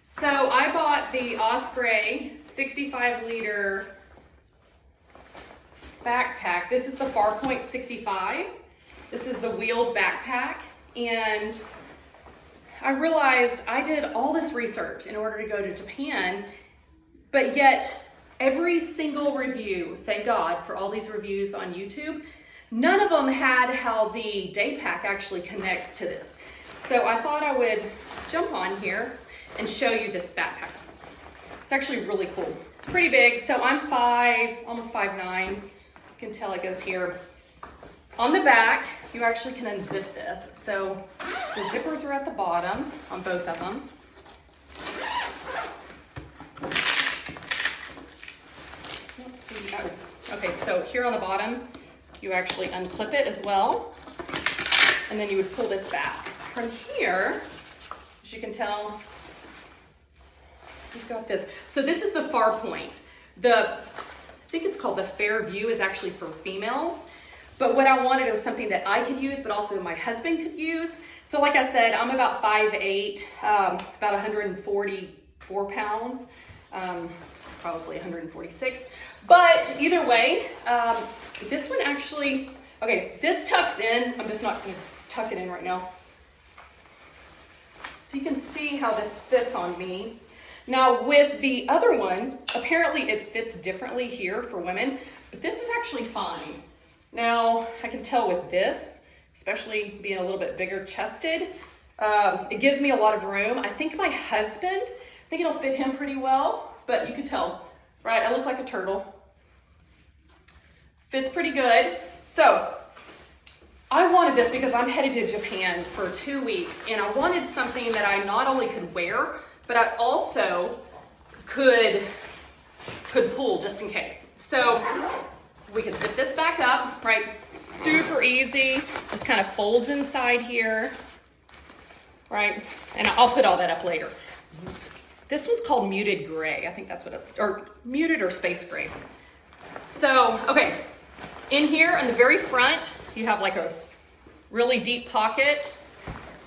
So I bought the Osprey 65-liter backpack. This is the Farpoint 65. This is the wheeled backpack. And I realized I did all this research in order to go to Japan, but yet every single review, thank God for all these reviews on YouTube, none of them had how the Daypack actually connects to this. So I thought I would jump on here and show you this backpack. It's actually really cool. It's pretty big. So I'm almost 5'9". You can tell it goes here. On the back, you actually can unzip this. So the zippers are at the bottom on both of them. Let's see. Oh, okay, so here on the bottom, you actually unclip it as well. And then you would pull this back. From here, as you can tell, you've got this. So this is the Farpoint. I think it's called the Fair View, is actually for females. But what I wanted was something that I could use, but also my husband could use. So like I said, I'm about 5'8", about 144 pounds, probably 146. But either way, this one actually, okay, this tucks in. I'm just not gonna tuck it in right now. So you can see how this fits on me. Now with the other one, apparently it fits differently here for women, but this is actually fine. Now I can tell with this, especially being a little bit bigger chested, it gives me a lot of room. I think my husband, I think it'll fit him pretty well, but you can tell, right? I look like a turtle. Fits pretty good. So I wanted this because I'm headed to Japan for 2 weeks, and I wanted something that I not only could wear, but I also could pull just in case. So we can zip this back up, right? Super easy. Just kind of folds inside here, right? And I'll put all that up later. This one's called Muted Gray. I think that's what or Muted or Space Gray. So, okay. In here on the very front, you have like a really deep pocket.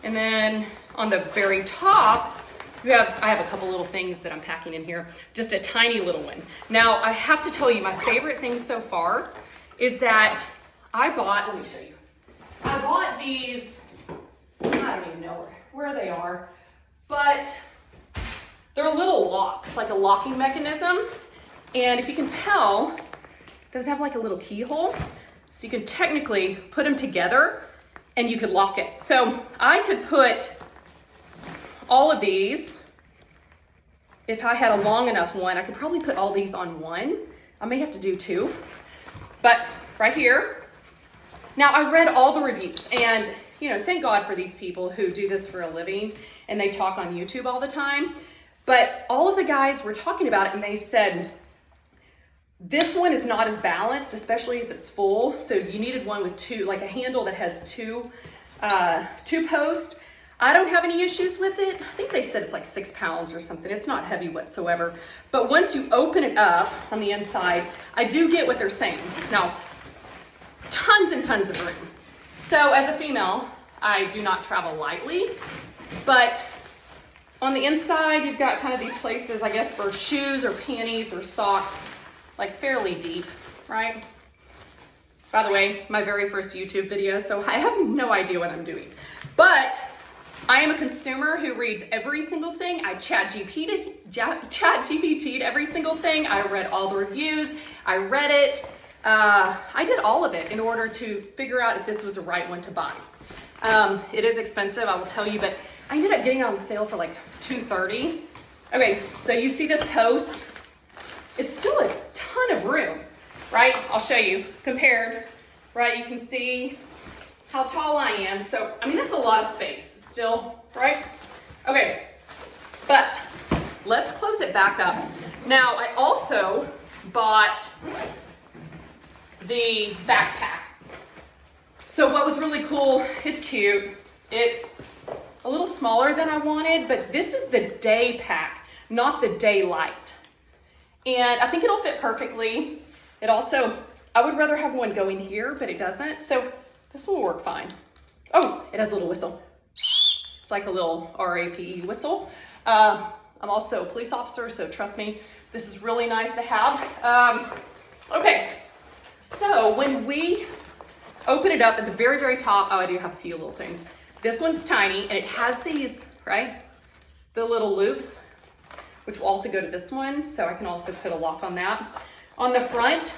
And then on the very top, I have a couple little things that I'm packing in here, just a tiny little one. Now, I have to tell you, my favorite thing so far is that I bought, let me show you. I bought these, I don't even know where they are, but they're little locks, like a locking mechanism. And if you can tell, those have like a little keyhole. So you can technically put them together and you could lock it. So I could put all of these, if I had a long enough one, I could probably put all these on one. I may have to do two, but right here. Now I read all the reviews, and you know, thank God for these people who do this for a living and they talk on YouTube all the time. But all of the guys were talking about it, and they said, this one is not as balanced, especially if it's full. So you needed one with two, like a handle that has two posts. I don't have any issues with it. I think they said it's like 6 pounds or something. It's not heavy whatsoever. But once you open it up on the inside, I do get what they're saying. Now, tons and tons of room. So as a female, I do not travel lightly, but on the inside, you've got kind of these places, I guess, for shoes or panties or socks, like fairly deep, right? By the way, my very first YouTube video, so I have no idea what I'm doing. But I am a consumer who reads every single thing. I chat GPT'd every single thing. I read all the reviews. I read it. I did all of it in order to figure out if this was the right one to buy. It is expensive, I will tell you, but I ended up getting it on sale for like $230. Okay, so you see this post? It's still a ton of room, right? I'll show you compared, right? You can see how tall I am. So, I mean, that's a lot of space still, right? Okay, but let's close it back up. Now, I also bought the backpack. So what was really cool, it's cute. It's a little smaller than I wanted, but this is the Daypack, not the Daylight. And I think it'll fit perfectly. It also, I would rather have one go in here, but it doesn't. So this will work fine. Oh, it has a little whistle. It's like a little RAPE whistle. I'm also a police officer, so trust me, this is really nice to have. Okay, so when we open it up at the very, very top, oh, I do have a few little things. This one's tiny, and it has these, right, the little loops, which will also go to this one, so I can also put a lock on that. On the front,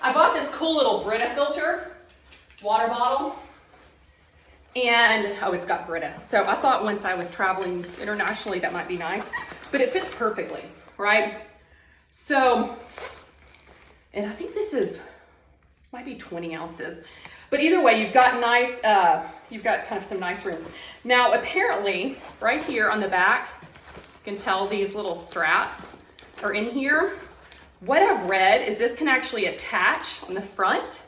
I bought this cool little Brita filter, water bottle, and, oh, it's got Brita. So I thought once I was traveling internationally, that might be nice, but it fits perfectly, right? So, and I think this is, might be 20 ounces. But either way, you've got nice, you've got kind of some nice room. Now, apparently, right here on the back, you can tell these little straps are in here. What I've read is this can actually attach on the front,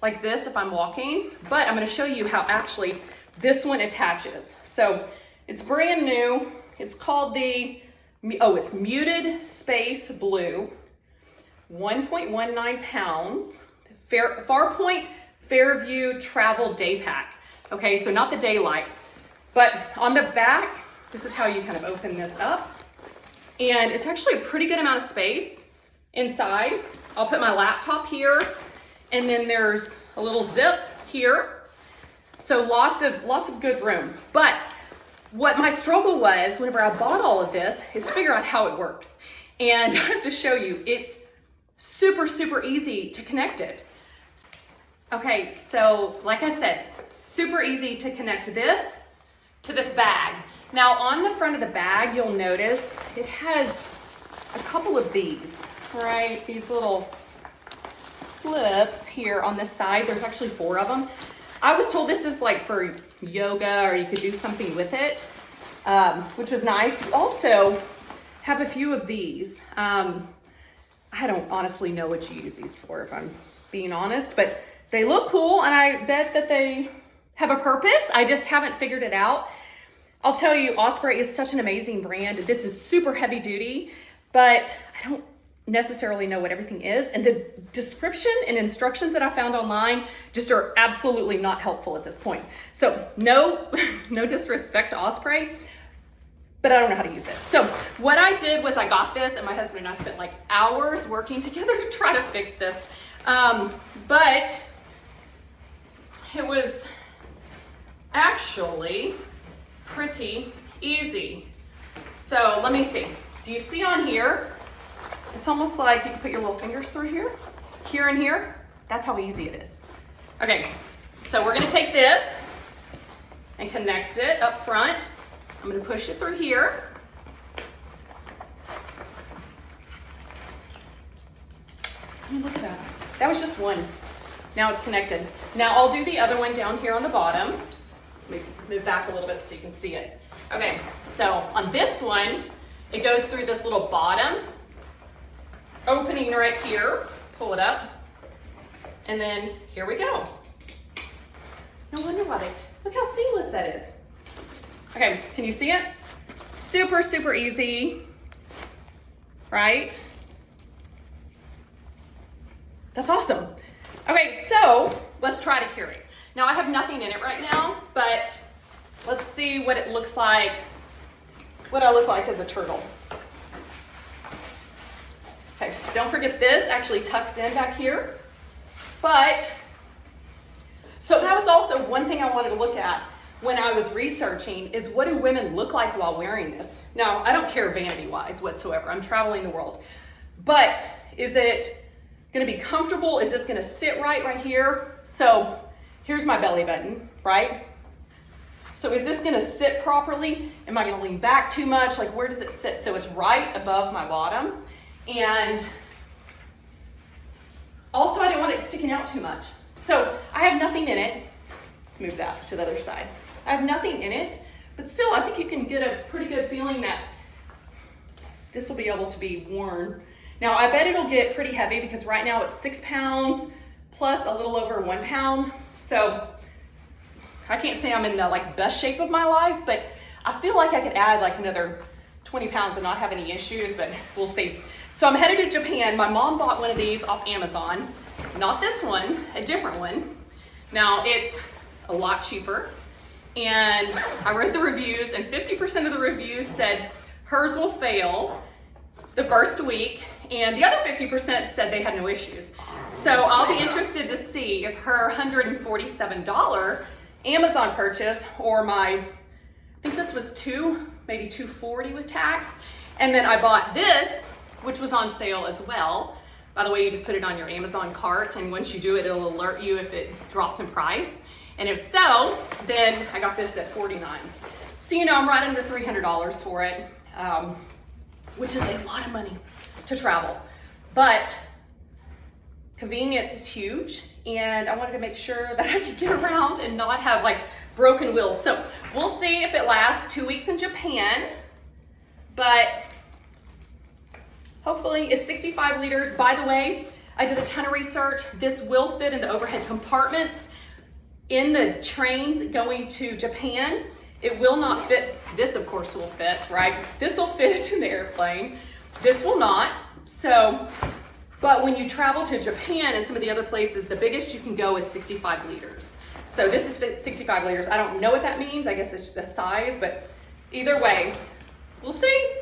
like this if I'm walking, but I'm gonna show you how actually this one attaches. So it's brand new. It's called the, oh, it's Muted Space Blue, 1.19 pounds, Farpoint Fairview Travel Daypack. Okay, so not the daylight, but on the back, this is how you kind of open this up. And it's actually a pretty good amount of space inside. I'll put my laptop here, and then there's a little zip here. So lots of good room. But what my struggle was whenever I bought all of this is to figure out how it works. And I have to show you, it's super, super easy to connect it. Okay, so like I said, super easy to connect this to this bag. Now on the front of the bag, you'll notice it has a couple of these, right? These little clips here on this side. There's actually 4 of them. I was told this is like for yoga, or you could do something with it, which was nice. You also have a few of these. I don't honestly know what you use these for, if I'm being honest, but they look cool, and I bet that they have a purpose. I just haven't figured it out. I'll tell you, Osprey is such an amazing brand. This is super heavy duty, but I don't necessarily know what everything is. And the description and instructions that I found online just are absolutely not helpful at this point. So no disrespect to Osprey, but I don't know how to use it. So what I did was I got this, and my husband and I spent like hours working together to try to fix this. But it was actually pretty easy. So let me see. Do you see on here? It's almost like you can put your little fingers through here and here. That's how easy it is. Okay, so we're gonna take this and connect it up front. I'm gonna push it through here. Look at that. That was just one. Now it's connected. Now I'll do the other one down here on the bottom. Let me move back a little bit so you can see it. Okay, so on this one, it goes through this little bottom opening right here. Pull it up. And then here we go. No wonder why look how seamless that is. Okay, can you see it? Super, super easy, right? That's awesome. Okay, so let's try to carry. Now I have nothing in it right now, but let's see what it looks like, what I look like as a turtle. Okay, don't forget this actually tucks in back here. But, so that was also one thing I wanted to look at when I was researching is what do women look like while wearing this? Now, I don't care vanity-wise whatsoever. I'm traveling the world. But is it gonna be comfortable? Is this gonna sit right here? So here's my belly button, right? So is this gonna sit properly? Am I gonna lean back too much? Like where does it sit? So it's right above my bottom. And also I didn't want it sticking out too much. So I have nothing in it. Let's move that to the other side. I have nothing in it, but still I think you can get a pretty good feeling that this will be able to be worn. Now I bet it'll get pretty heavy because right now it's 6 pounds plus a little over 1 pound. So I can't say I'm in the like best shape of my life, but I feel like I could add like another 20 pounds and not have any issues, but we'll see. So I'm headed to Japan. My mom bought one of these off Amazon. Not this one, a different one. Now it's a lot cheaper. and I read the reviews, and 50% of the reviews said hers will fail the first week, and the other 50% said they had no issues. So I'll be interested to see if her $147 Amazon purchase, or I think this was maybe $240 with tax, and then I bought this, which was on sale as well. By the way, you just put it on your Amazon cart, and once you do it, it'll alert you if it drops in price. And if so, then I got this at $49. So I'm right under $300 for it, which is a lot of money to travel. But convenience is huge, and I wanted to make sure that I could get around and not have like broken wheels. So we'll see if it lasts 2 weeks in Japan, but hopefully it's 65 liters. By the way, I did a ton of research. This will fit in the overhead compartments in the trains going to Japan. It will not fit. This, of course, will fit, right? This will fit in the airplane. This will not. So, but when you travel to Japan and some of the other places, the biggest you can go is 65 liters. So this is 65 liters. I don't know what that means. I guess it's the size, but either way, we'll see.